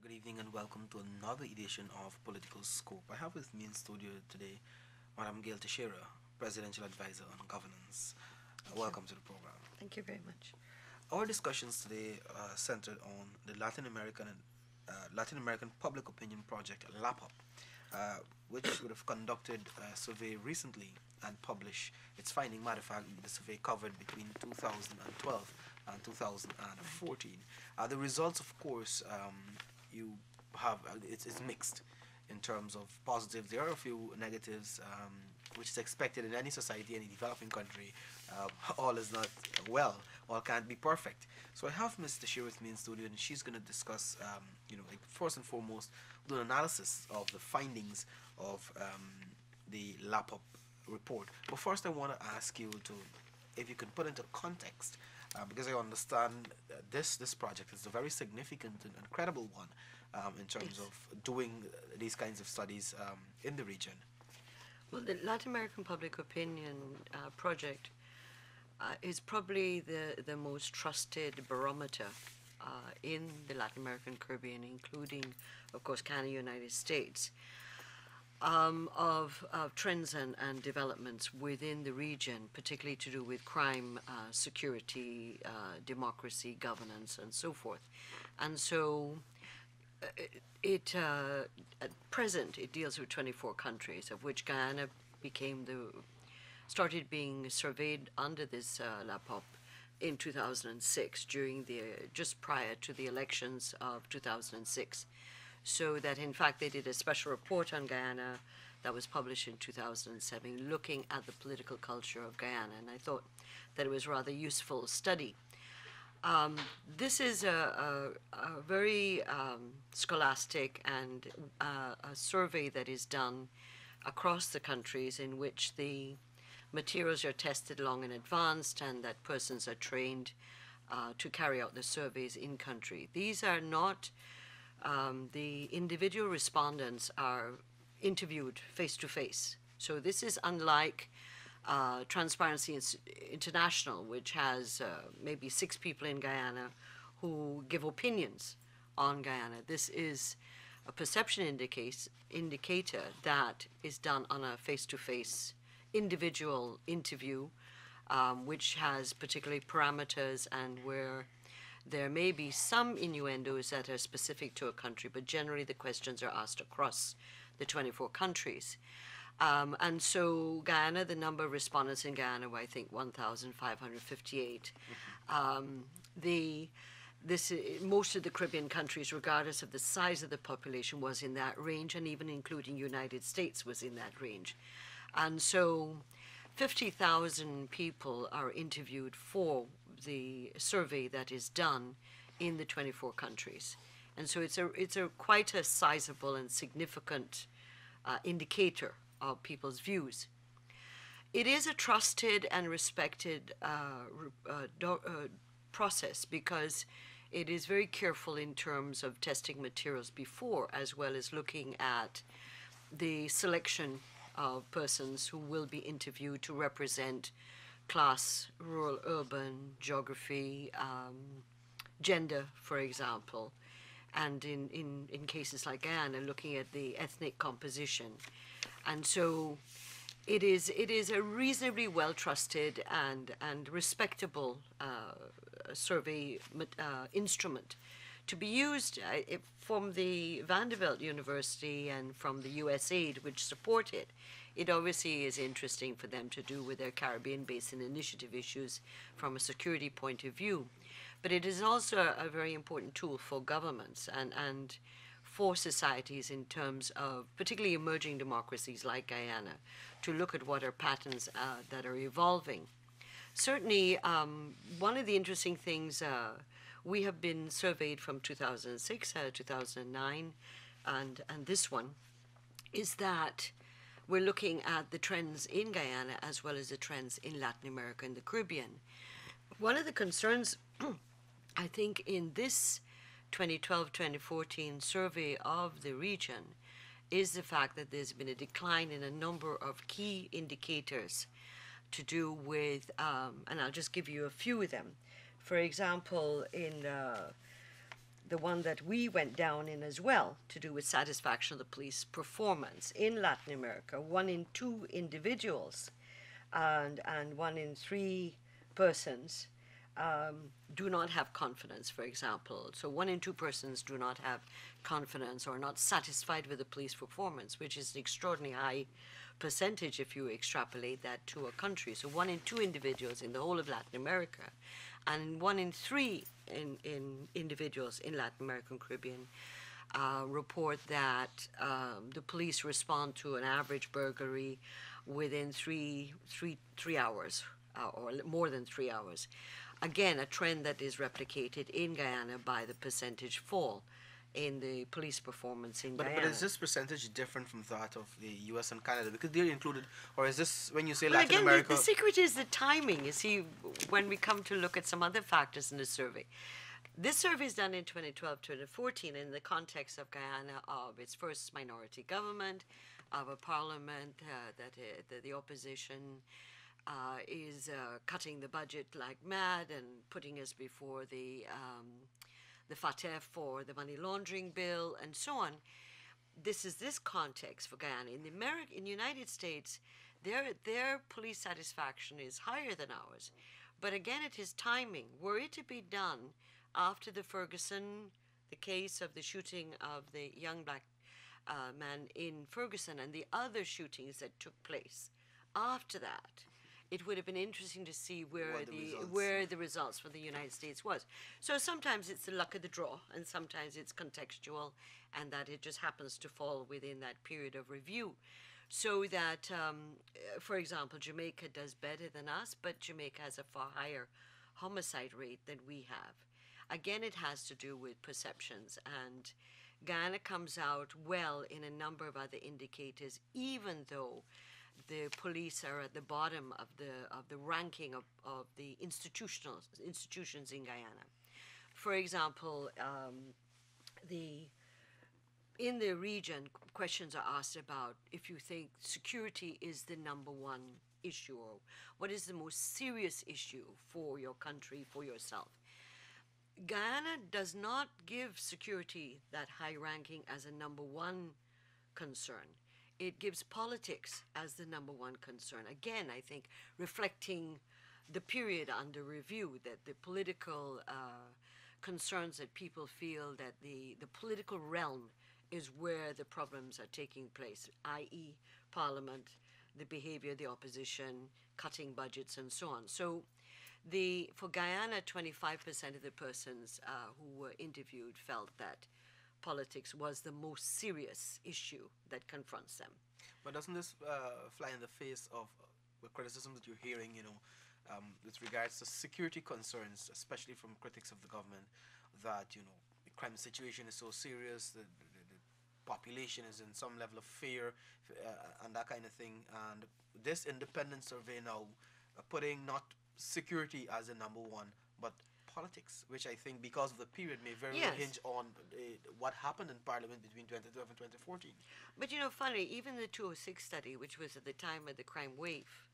Good evening and welcome to another edition of Political Scope. I have with me in studio today Madam Gail Teixeira, Presidential Advisor on Governance. Thank you. Welcome to the program. Thank you very much. Our discussions today centered on the Latin American Public Opinion Project (LAPOP), which would have conducted a survey recently and published its finding. Matter of fact, the survey covered between 2012 and Right. 2014. The results, of course, you have it's mixed in terms of positives. There are a few negatives, which is expected in any society, any developing country. All is not well, all can't be perfect. So I have Ms. Tashir with me in studio, and she's going to discuss, like first and foremost, do an analysis of the findings of the LAPOP report. But first, I want to ask you to, if you can put into context, because I understand that this project is a very significant and incredible one in terms Yes. of doing these kinds of studies in the region. Well, the Latin American Public Opinion Project is probably the most trusted barometer in the Latin American Caribbean, including, of course, Canada, United States, of trends and developments within the region, particularly to do with crime, security, democracy, governance, and so forth. And so at present it deals with 24 countries, of which Guyana started being surveyed under this LAPOP in 2006, during just prior to the elections of 2006. So that in fact they did a special report on Guyana that was published in 2007, looking at the political culture of Guyana, and I thought that it was a rather useful study. This is a very scholastic and a survey that is done across the countries, in which the materials are tested long in advance and that persons are trained to carry out the surveys in country. These are not, the individual respondents are interviewed face to face. So this is unlike Transparency International, which has maybe 6 people in Guyana who give opinions on Guyana. This is a perception indicator that is done on a face-to-face individual interview, which has particularly parameters and where there may be some innuendos that are specific to a country, but generally the questions are asked across the 24 countries. And so Guyana, the number of respondents in Guyana were, I think, 1,558. Most of the Caribbean countries, regardless of the size of the population, was in that range, and even including United States was in that range. And so 50,000 people are interviewed for the survey that is done in the 24 countries. And so it's a quite a sizable and significant indicator of people's views. It is a trusted and respected process, because it is very careful in terms of testing materials before, as well as looking at the selection of persons who will be interviewed to represent class, rural, urban, geography, gender, for example, and in cases like Guyana, looking at the ethnic composition. And so it is a reasonably well trusted and respectable survey instrument to be used from the Vanderbilt University and from the USAID, which support it. It obviously is interesting for them to do with their Caribbean Basin Initiative issues from a security point of view. But it is also a very important tool for governments and for societies, in terms of particularly emerging democracies like Guyana, to look at what are patterns that are evolving. Certainly, one of the interesting things, we have been surveyed from 2006, 2009, and this one, is that we're looking at the trends in Guyana as well as the trends in Latin America and the Caribbean. One of the concerns, I think, in this 2012-2014 survey of the region is the fact that there's been a decline in a number of key indicators to do with, and I'll just give you a few of them. For example, in the one that we went down in as well, to do with satisfaction of the police performance in Latin America. 1 in 2 individuals and 1 in 3 persons do not have confidence, for example. So 1 in 2 persons do not have confidence or are not satisfied with the police performance, which is an extraordinarily high percentage if you extrapolate that to a country. So 1 in 2 individuals in the whole of Latin America, and 1 in 3 in individuals in Latin America and Caribbean report that the police respond to an average burglary within three hours or more than 3 hours. Again, a trend that is replicated in Guyana by the percentage fall in the police performance in Guyana. But is this percentage different from that of the U.S. and Canada? Because they're included, or is this, when you say Well, Latin again, America... the secret is the timing. You see, when we come to look at some other factors in the survey. This survey is done in 2012-2014 in the context of Guyana, of its first minority government, of a parliament that the opposition is cutting the budget like mad and putting us before the FATF for the money laundering bill and so on. This is this context for Guyana. In the United States, their police satisfaction is higher than ours. But again, it is timing. Were it to be done after the case of the shooting of the young black man in Ferguson and the other shootings that took place after that, it would have been interesting to see where the results for the United States was. So sometimes it's the luck of the draw, and sometimes it's contextual, and that it just happens to fall within that period of review. So that, for example, Jamaica does better than us, but Jamaica has a far higher homicide rate than we have. Again, it has to do with perceptions, and Guyana comes out well in a number of other indicators, even though the police are at the bottom of the ranking of the institutions in Guyana. For example, in the region, questions are asked about if you think security is the number one issue, or what is the most serious issue for your country, for yourself. Guyana does not give security that high ranking as a number one concern. It gives politics as the number one concern. Again, I think reflecting the period under review, that the political concerns that people feel that the political realm is where the problems are taking place, i.e. Parliament, the behavior of the opposition, cutting budgets, and so on. So for Guyana, 25% of the persons who were interviewed felt that politics was the most serious issue that confronts them. But doesn't this fly in the face of the criticism that you're hearing, with regards to security concerns, especially from critics of the government, that, the crime situation is so serious, the population is in some level of fear, and that kind of thing. And this independent survey now putting not security as a number one, but politics, which I think, because of the period, may very well hinge on what happened in Parliament between 2012 and 2014. But funny, even the 206 study, which was at the time of the crime wave,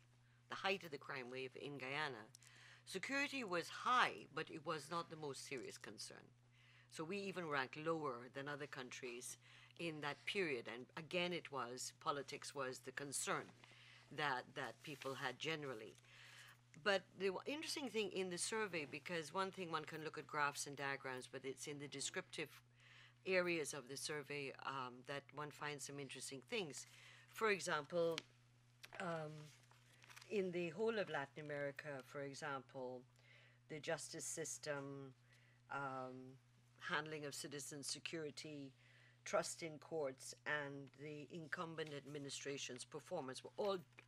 the height of the crime wave in Guyana, security was high, but it was not the most serious concern. So we even ranked lower than other countries in that period. And again, politics was the concern that people had generally. But the interesting thing in the survey, because one thing one can look at graphs and diagrams, but it's in the descriptive areas of the survey that one finds some interesting things. For example, in the whole of Latin America, for example, the justice system, handling of citizen security, trust in courts, and the incumbent administration's performance were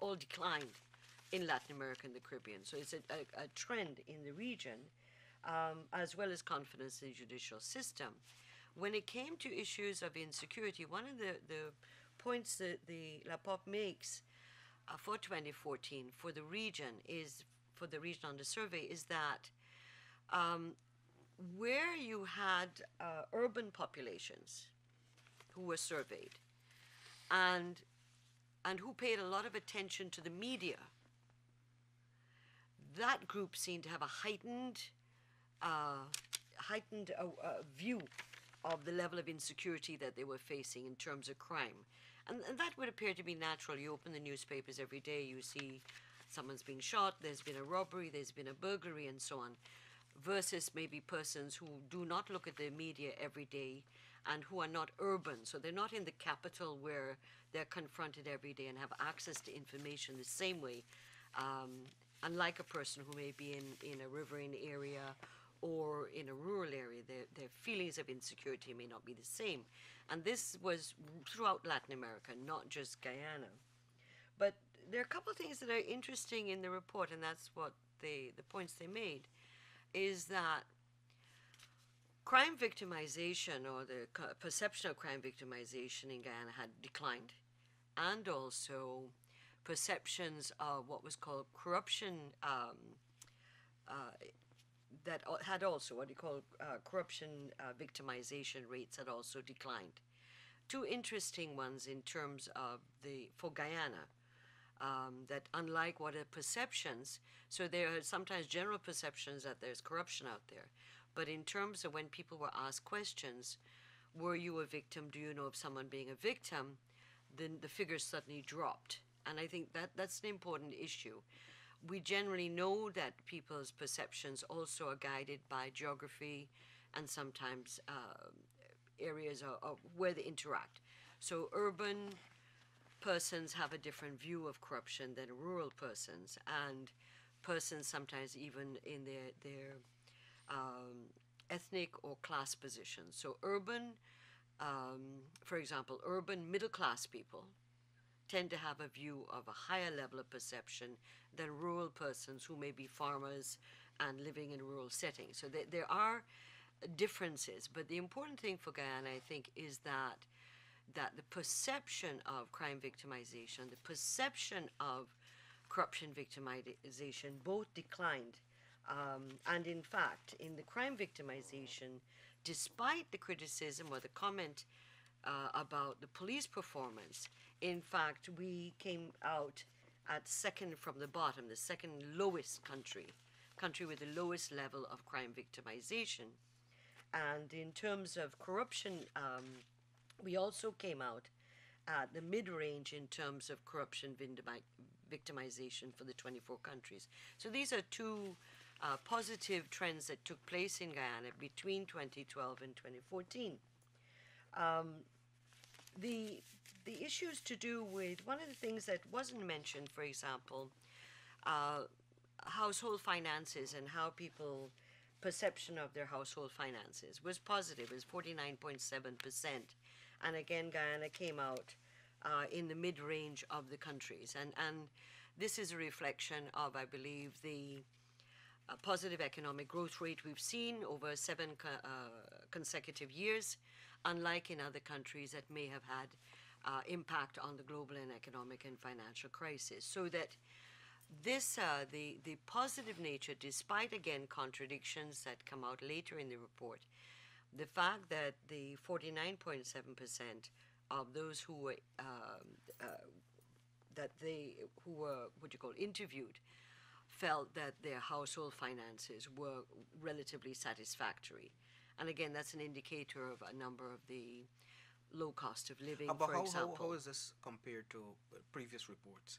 all declined in Latin America and the Caribbean. So it's a trend in the region, as well as confidence in the judicial system. When it came to issues of insecurity, one of the points that the LAPOP makes for 2014 for the region on the survey is that where you had urban populations who were surveyed and who paid a lot of attention to the media, that group seemed to have a heightened view of the level of insecurity that they were facing in terms of crime. And that would appear to be natural. You open the newspapers every day, you see someone's been shot, there's been a robbery, there's been a burglary, and so on, versus maybe persons who do not look at the media every day and who are not urban. So they're not in the capital where they're confronted every day and have access to information the same way, unlike a person who may be in a riverine area or in a rural area. Their feelings of insecurity may not be the same. And this was throughout Latin America, not just Guyana. But there are a couple of things that are interesting in the report, and that's what the points they made, is that crime victimization, or the perception of crime victimization in Guyana, had declined, and also perceptions of what was called corruption, that had also what you call corruption victimization rates had also declined. Two interesting ones in terms of for Guyana, that unlike what are perceptions, so there are sometimes general perceptions that there's corruption out there, but in terms of when people were asked questions, were you a victim, do you know of someone being a victim, then the figures suddenly dropped. And I think that's an important issue. We generally know that people's perceptions also are guided by geography and sometimes areas of where they interact. So urban persons have a different view of corruption than rural persons, and persons sometimes even in their ethnic or class positions. So urban, for example, urban middle-class people tend to have a view of a higher level of perception than rural persons who may be farmers and living in rural settings. So there are differences, but the important thing for Guyana, I think, is that the perception of crime victimization, the perception of corruption victimization both declined. And in fact, in the crime victimization, despite the criticism or the comment about the police performance, in fact, we came out at second from the bottom, the second lowest country with the lowest level of crime victimization. And in terms of corruption, we also came out at the mid-range in terms of corruption victimization for the 24 countries. So these are two positive trends that took place in Guyana between 2012 and 2014. The issues to do with, one of the things that wasn't mentioned, for example, household finances and how people perception of their household finances was positive. It was 49.7%. And again, Guyana came out in the mid-range of the countries. And this is a reflection of, I believe, the positive economic growth rate we've seen over 7 consecutive years, unlike in other countries that may have had impact on the global and economic and financial crisis. So that this, the positive nature, despite, again, contradictions that come out later in the report, the fact that the 49.7% of those who were, interviewed felt that their household finances were relatively satisfactory. And again, that's an indicator of a number of the low cost of living, for example. How is this compared to previous reports?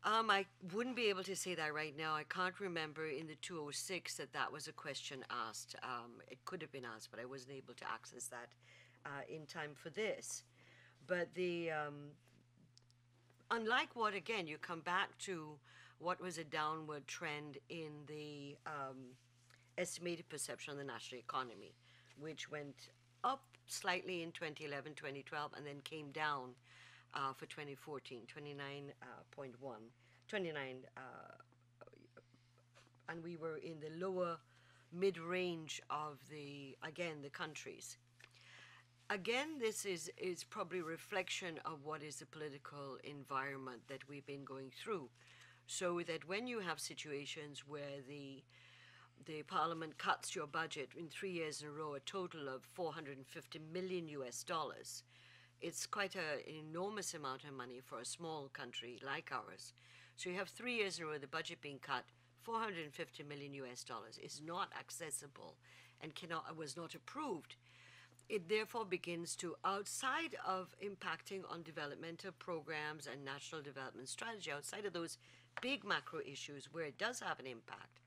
I wouldn't be able to say that right now. I can't remember in the 206 that was a question asked. It could have been asked, but I wasn't able to access that in time for this. But unlike what, again, you come back to what was a downward trend in the estimated perception of the national economy, which went up slightly in 2011, 2012, and then came down for 2014, 29, and we were in the lower mid-range of the countries. Again, this is probably a reflection of what is the political environment that we've been going through. So that when you have situations where the parliament cuts your budget in 3 years in a row, a total of $450 million US, it's quite an enormous amount of money for a small country like ours. So you have 3 years in a row the budget being cut, $450 million US is not accessible and was not approved. It therefore begins to, outside of impacting on developmental programs and national development strategy, outside of those big macro issues where it does have an impact,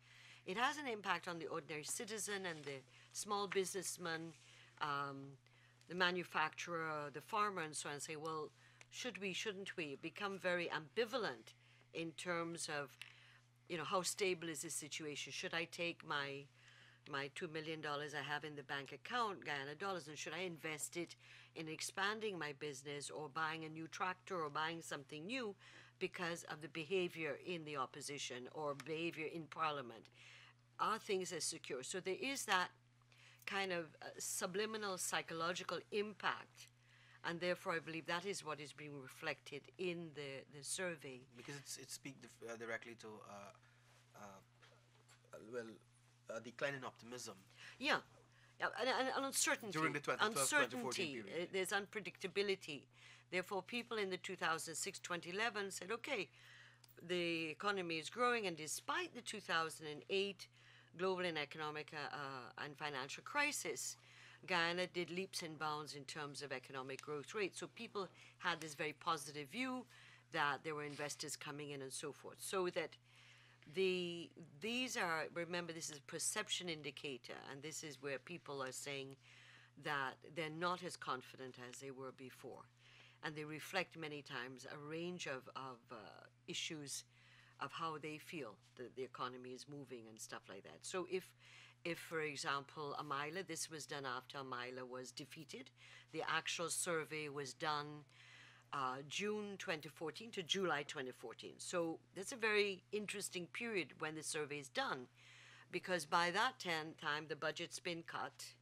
it has an impact on the ordinary citizen and the small businessman, the manufacturer, the farmer, and so on, and say, well, should we, shouldn't we? Become very ambivalent in terms of, how stable is this situation? Should I take my $2 million I have in the bank account, Guyana dollars, and should I invest it in expanding my business or buying a new tractor or buying something new because of the behavior in the opposition or behavior in Parliament? Are things as secure? So there is that kind of subliminal psychological impact, and therefore I believe that is what is being reflected in the survey. Because it speaks directly to a decline in optimism. Yeah, and uncertainty. During the 2012-2014 period. There's unpredictability. Therefore, people in the 2006-2011 said, okay, the economy is growing, and despite the 2008 global and economic and financial crisis, Guyana did leaps and bounds in terms of economic growth rate. So people had this very positive view that there were investors coming in and so forth. So that these are, remember, this is a perception indicator, and this is where people are saying that they're not as confident as they were before. And they reflect many times a range of issues of how they feel that the economy is moving and stuff like that. So if for example, Amila, this was done after Amila was defeated. The actual survey was done June 2014 to July 2014. So that's a very interesting period when the survey is done, because by that time the budget's been cut.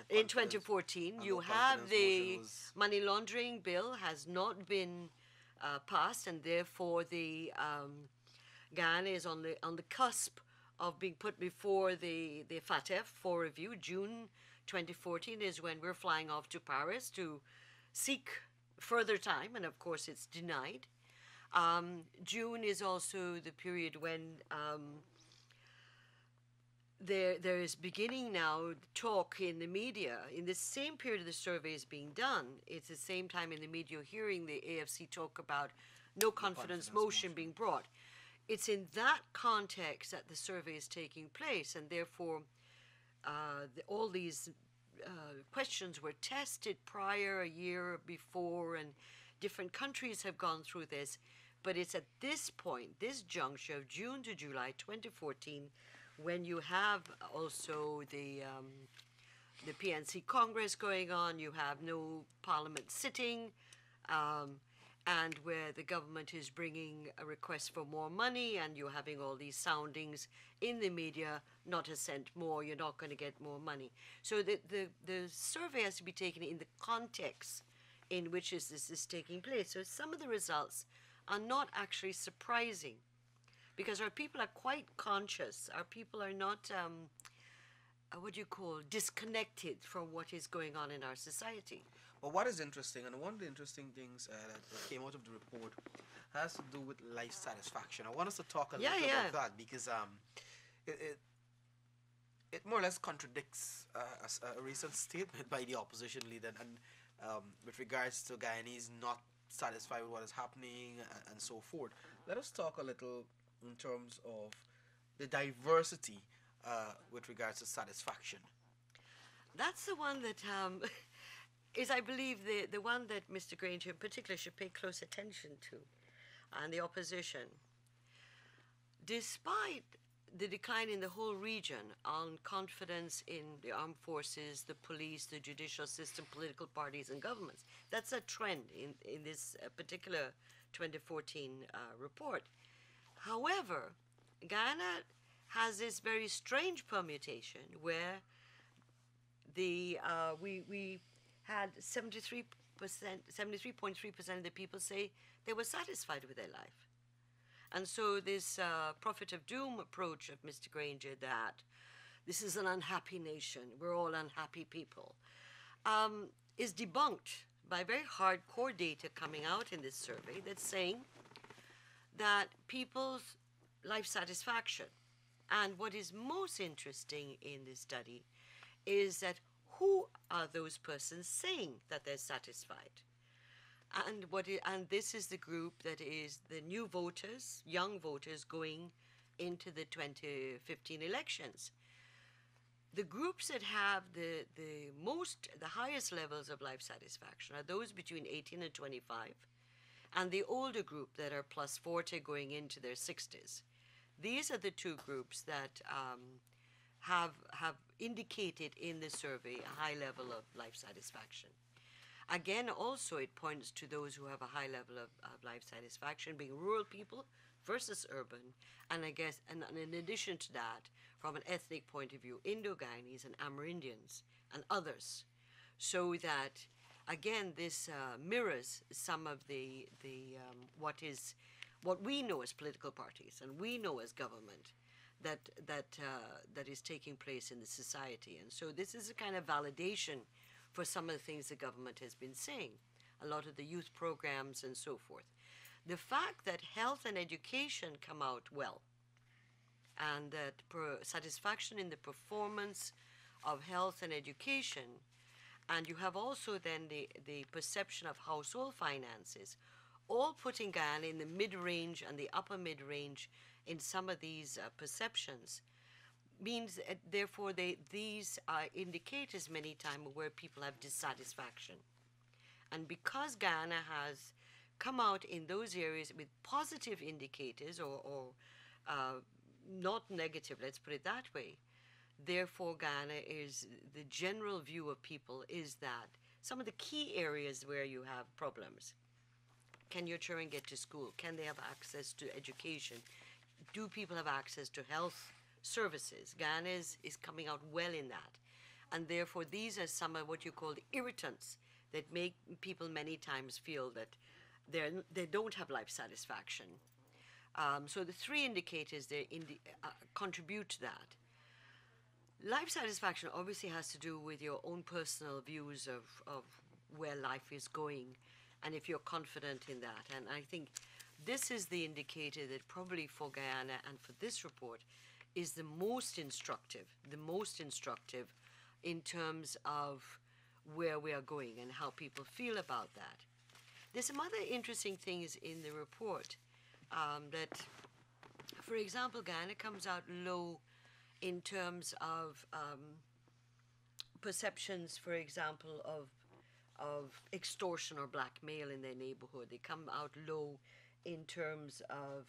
In 2014, you have the money laundering bill has not been passed, and therefore the Guyana is on the cusp of being put before the FATF for review. June 2014 is when we're flying off to Paris to seek further time, and of course it's denied. June is also the period when there is beginning now talk in the media. In the same period the survey is being done, it's the same time in the media hearing the AFC talk about no confidence motion being brought. It's in that context that the survey is taking place, and therefore all these questions were tested prior, a year before, and different countries have gone through this. But it's at this point, this juncture of June to July 2014, when you have also the PNC Congress going on, you have no parliament sitting, and where the government is bringing a request for more money, and you're having all these soundings in the media, not a cent more, you're not going to get more money. So the survey has to be taken in the context in which this is taking place. So some of the results are not actually surprising, because our people are quite conscious. Our people are not, disconnected from what is going on in our society. But what is interesting, and one of the interesting things that came out of the report has to do with life satisfaction. I want us to talk a little about that, because it more or less contradicts a recent statement by the opposition leader, and with regards to Guyanese not satisfied with what is happening and so forth. Let us talk a little in terms of the diversity with regards to satisfaction. That's the one that is, I believe, the one that Mr. Granger in particular should pay close attention to, and the opposition. Despite the decline in the whole region on confidence in the armed forces, the police, the judicial system, political parties, and governments, that's a trend in this particular 2014 report. However, Guyana has this very strange permutation where we had 73.3% of the people say they were satisfied with their life. And so this prophet of doom approach of Mr. Granger, that this is an unhappy nation, we're all unhappy people, is debunked by very hardcore data coming out in this survey that's saying that people's life satisfaction And what is most interesting in this study is that who are those persons saying that they're satisfied? And this is the group that is the new voters, young voters going into the 2015 elections. The groups that have the highest levels of life satisfaction are those between 18 and 25, and the older group that are plus 40 going into their 60s. These are the two groups that have indicated in the survey a high level of life satisfaction. Again, also it points to those who have a high level of life satisfaction being rural people versus urban, and I guess, and in addition to that, from an ethnic point of view, Indo-Guyanese and Amerindians and others, so that again this mirrors some of the what we know as political parties and we know as government that is taking place in the society. And so this is a kind of validation for some of the things the government has been saying, a lot of the youth programs and so forth. The fact that health and education come out well, and that satisfaction in the performance of health and education, and you have also then the perception of household finances, all putting Guyana in the mid-range and the upper mid-range in some of these perceptions, means therefore these are indicators many times where people have dissatisfaction. And because Guyana has come out in those areas with positive indicators or not negative, let's put it that way, therefore Guyana is, the general view of people is that some of the key areas where you have problems, can your children get to school? Can they have access to education? Do people have access to health services? Guyana is coming out well in that. And therefore these are some of what you call the irritants that make people many times feel that they don't have life satisfaction. So the three indicators there contribute to that. Life satisfaction obviously has to do with your own personal views of where life is going, and if you're confident in that. And I think this is the indicator that probably for Guyana and for this report is the most instructive in terms of where we are going and how people feel about that. There's some other interesting things in the report that, for example, Guyana comes out low in terms of perceptions, for example, of extortion or blackmail in their neighborhood. They come out low in terms of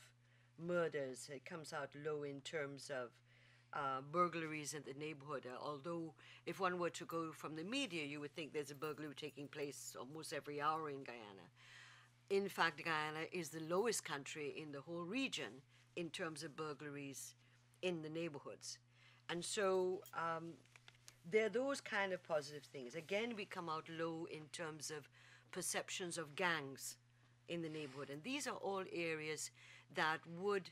murders. It comes out low in terms of burglaries in the neighborhood. Although if one were to go from the media, you would think there's a burglary taking place almost every hour in Guyana. In fact, Guyana is the lowest country in the whole region in terms of burglaries in the neighborhoods. And so there are those kind of positive things. Again, we come out low in terms of perceptions of gangs in the neighborhood. And these are all areas that would,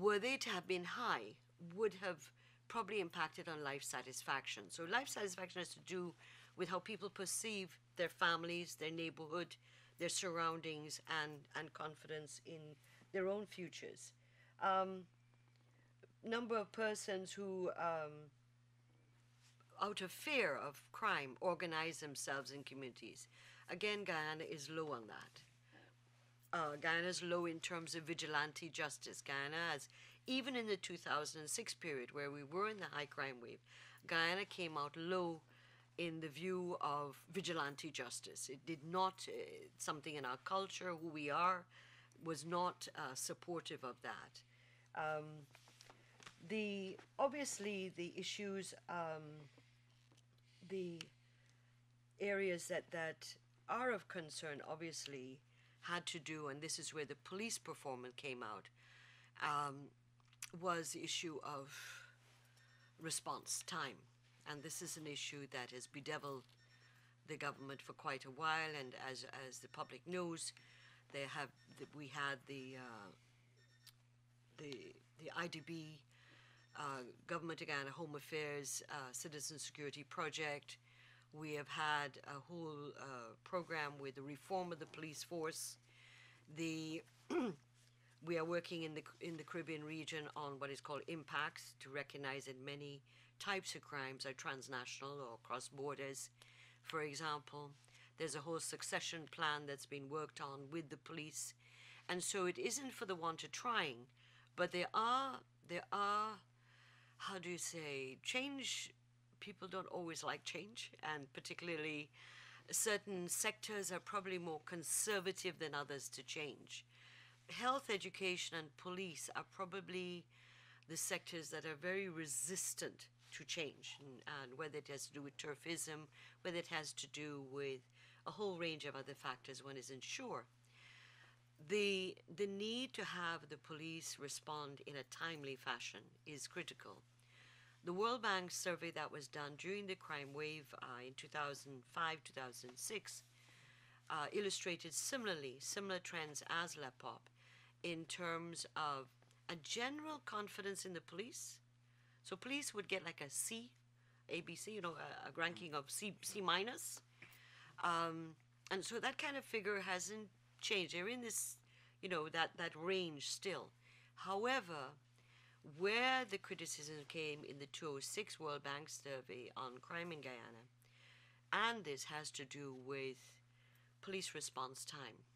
were they to have been high, would have probably impacted on life satisfaction. So life satisfaction has to do with how people perceive their families, their neighborhood, their surroundings, and confidence in their own futures. Number of persons who, out of fear of crime, organize themselves in communities. Again, Guyana is low on that. Guyana is low in terms of vigilante justice. Guyana has, even in the 2006 period where we were in the high crime wave, Guyana came out low in the view of vigilante justice. It did not, something in our culture, who we are, was not supportive of that. Obviously the issues, the areas that are of concern obviously had to do, and this is where the police performance came out, was the issue of response time. And this is an issue that has bedeviled the government for quite a while, and as the public knows, we had the IDB, Government of Ghana Home Affairs Citizen Security Project. We have had a whole program with the reform of the police force. The We are working in the Caribbean region on what is called impacts to recognize that many types of crimes are transnational or cross borders. For example, there's a whole succession plan that's been worked on with the police, and so it isn't for the want of trying, but there are how do you say, change. People don't always like change, and particularly certain sectors are probably more conservative than others to change. Health, education, and police are probably the sectors that are very resistant to change, and whether it has to do with turfism, whether it has to do with a whole range of other factors, one isn't sure. The need to have the police respond in a timely fashion is critical. The World Bank survey that was done during the crime wave in 2005 2006 illustrated similar trends as LAPOP in terms of a general confidence in the police. So police would get like a C, ABC, a ranking of C minus, and so that kind of figure hasn't changed. They're in this, that range still. However, where the criticism came in the 2006 World Bank survey on crime in Guyana, and this has to do with police response time,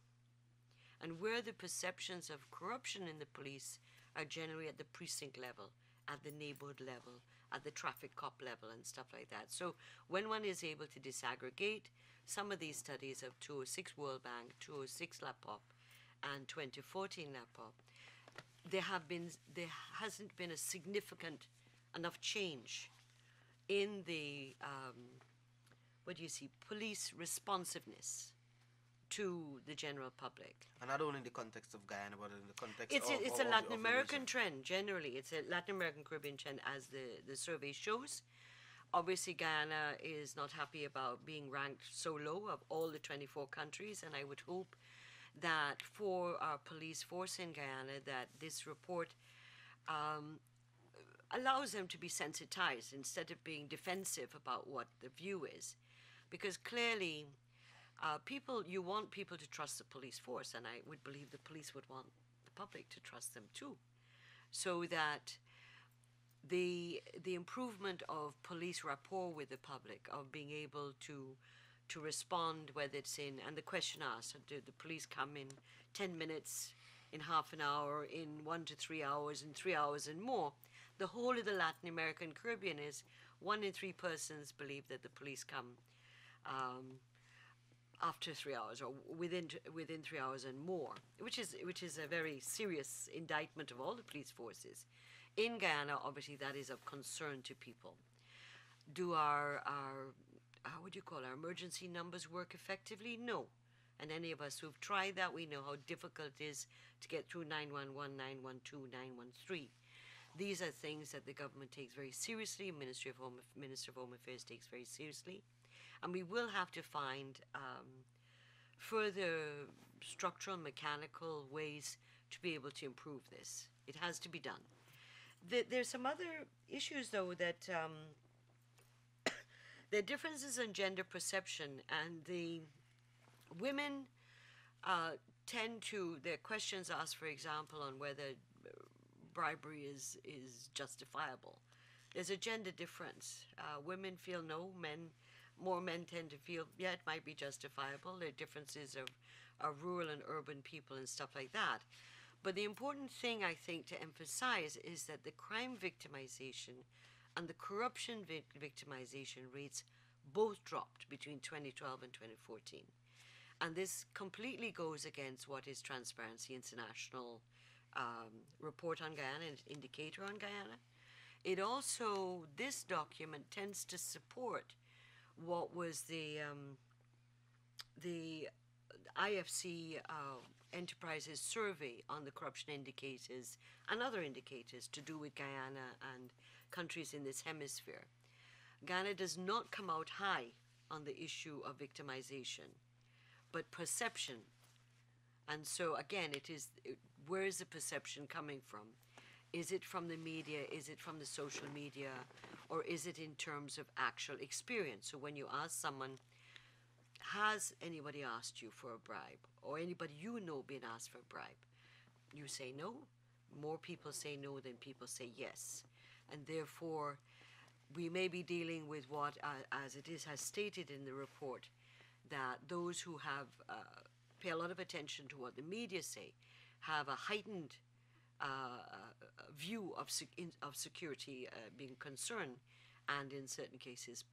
and where the perceptions of corruption in the police are generally at the precinct level, at the neighborhood level, at the traffic cop level, and stuff like that. So when one is able to disaggregate some of these studies of 2006 World Bank, 2006 LAPOP, and 2014 LAPOP, there hasn't been a significant enough change in the police responsiveness to the general public. And not only in the context of Guyana, but in the context It's of a Latin the American region. trend, generally. It's a Latin American Caribbean trend, as the survey shows. Obviously, Guyana is not happy about being ranked so low of all the 24 countries, and I would hope that for our police force in Guyana, that this report allows them to be sensitized instead of being defensive about what the view is. Because clearly, you want people to trust the police force, and I would believe the police would want the public to trust them too, so that the improvement of police rapport with the public, of being able to respond, whether it's and the question asked, do the police come in 10 minutes, in half an hour, in 1 to 3 hours, in 3 hours and more. The whole of the Latin American Caribbean is 1 in 3 persons believe that the police come after 3 hours or within 3 hours and more, which is a very serious indictment of all the police forces. In Guyana, obviously, that is of concern to people. Do our how would you call our emergency numbers work effectively? No. And any of us who've tried that, we know how difficult it is to get through 911, 912, 913. These are things that the government takes very seriously, Minister of Home Affairs takes very seriously. And we will have to find further structural, mechanical ways to be able to improve this. It has to be done. There's some other issues, though, that there are differences in gender perception, and the women tend to, there are questions asked, for example, on whether bribery is justifiable. There's a gender difference. Women feel no, more men tend to feel, yeah, it might be justifiable. There are differences of rural and urban people and stuff like that. But the important thing, I think, to emphasize is that the crime victimization and the corruption victimization rates both dropped between 2012 and 2014. And this completely goes against what is Transparency International report on Guyana and indicator on Guyana. It also, this document tends to support what was the IFC Enterprises survey on the corruption indicators and other indicators to do with Guyana and countries in this hemisphere. Guyana does not come out high on the issue of victimization, but perception. And so again, where is the perception coming from? Is it from the media? Is it from the social media? Or is it in terms of actual experience? So when you ask someone, has anybody asked you for a bribe? Or anybody you know been asked for a bribe? you say no. More people say no than people say yes. And therefore, we may be dealing with what, as it is has stated in the report, that those who have pay a lot of attention to what the media say have a heightened view of security being concerned, and in certain cases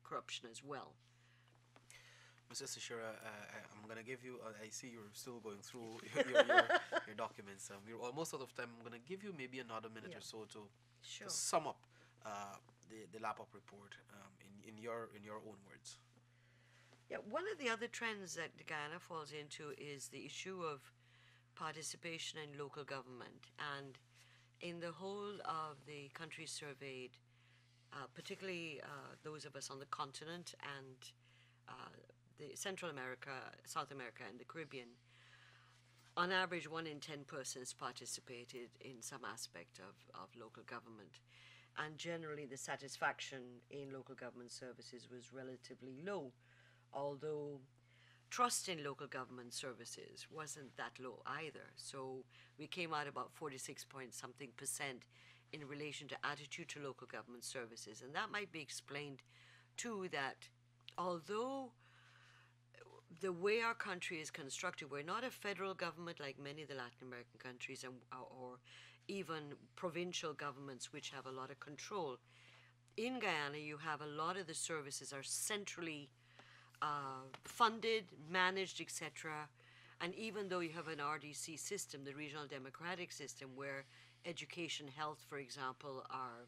corruption as well. Mr. Sishira, I'm going to give you, I see you're still going through your documents. We're almost out of time. I'm going to give you maybe another minute or so to Sure. sum up the LAPOP report in your own words. Yeah, one of the other trends that Guyana falls into is the issue of participation in local government. And in the whole of the countries surveyed, particularly those of us on the continent and the Central America, South America, and the Caribbean, on average, 1 in 10 persons participated in some aspect of local government. And generally, the satisfaction in local government services was relatively low, although trust in local government services wasn't that low either. So we came out about 46 point something percent in relation to attitude to local government services. And that might be explained too, that although the way our country is constructed, we're not a federal government like many of the Latin American countries, or even provincial governments which have a lot of control. In Guyana, you have a lot of the services are centrally funded, managed, etc. And even though you have an RDC system, the regional democratic system, where education, health, for example, are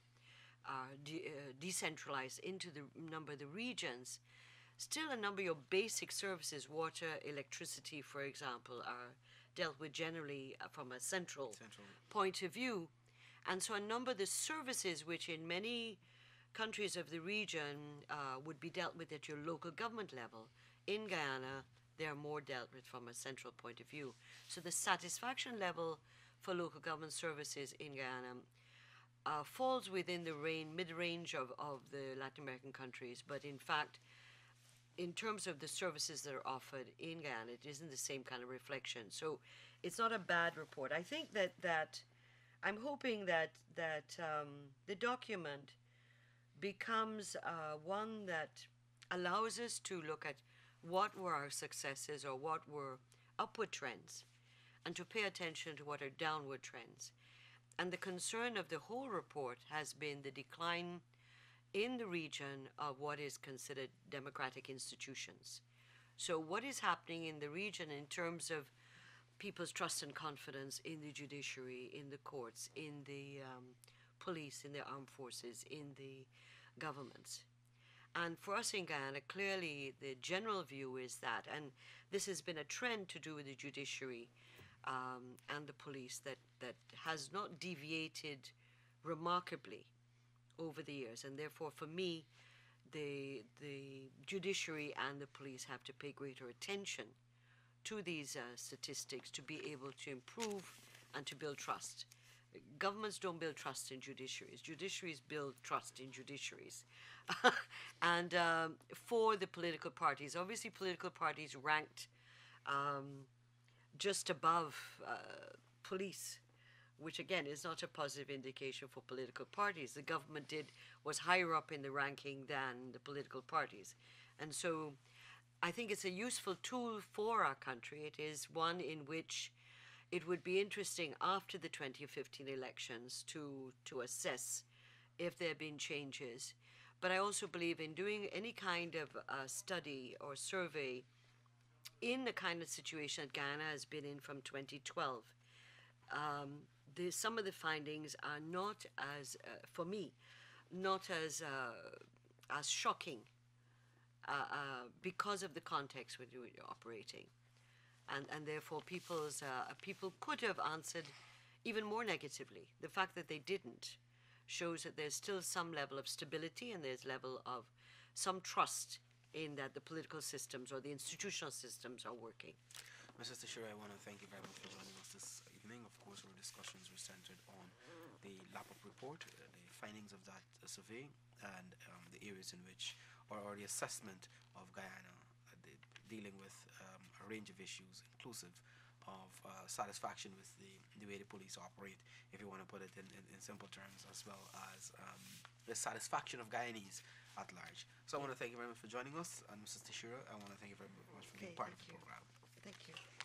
decentralized into the number of the regions, still a number of your basic services, water, electricity, for example, are dealt with generally from a central point of view. And so a number of the services which in many countries of the region would be dealt with at your local government level, in Guyana, they are more dealt with from a central point of view. So the satisfaction level for local government services in Guyana falls within the mid-range of the Latin American countries, but in fact, in terms of the services that are offered in Guyana, it isn't the same kind of reflection. So it's not a bad report. I think that I'm hoping that the document becomes one that allows us to look at what were our successes or what were upward trends, and to pay attention to what are downward trends. And the concern of the whole report has been the decline in the region of what is considered democratic institutions. So what is happening in the region in terms of people's trust and confidence in the judiciary, in the courts, in the police, in the armed forces, in the governments. And for us in Guyana, clearly the general view is that, and this has been a trend to do with the judiciary and the police, that has not deviated remarkably over the years. And therefore, for me, the judiciary and the police have to pay greater attention to these statistics to be able to improve and to build trust. Governments don't build trust in judiciaries. Judiciaries build trust in judiciaries. And for the political parties, obviously political parties ranked just above police, which again is not a positive indication for political parties. The government was higher up in the ranking than the political parties. And so I think it's a useful tool for our country. It is one in which it would be interesting after the 2015 elections to assess if there have been changes. But I also believe in doing any kind of study or survey in the kind of situation that Guyana has been in from 2012. Some of the findings are not as, for me, not as shocking because of the context where you're operating. And therefore people could have answered even more negatively. The fact that they didn't shows that there's still some level of stability, and there's level of some trust in that the political systems or the institutional systems are working. Mrs. Teixeira, I want to thank you very much for joining us this evening. Of course, our discussions were centered on the LAPOP report, the findings of that survey, and the areas in which, or the assessment of Guyana, dealing with a range of issues, inclusive satisfaction with the way the police operate, if you want to put it in simple terms, as well as the satisfaction of Guyanese at large. So I want to thank you very much for joining us, and Mrs. Tishira, I want to thank you very much for being Okay, part of thank the you. program. Thank you.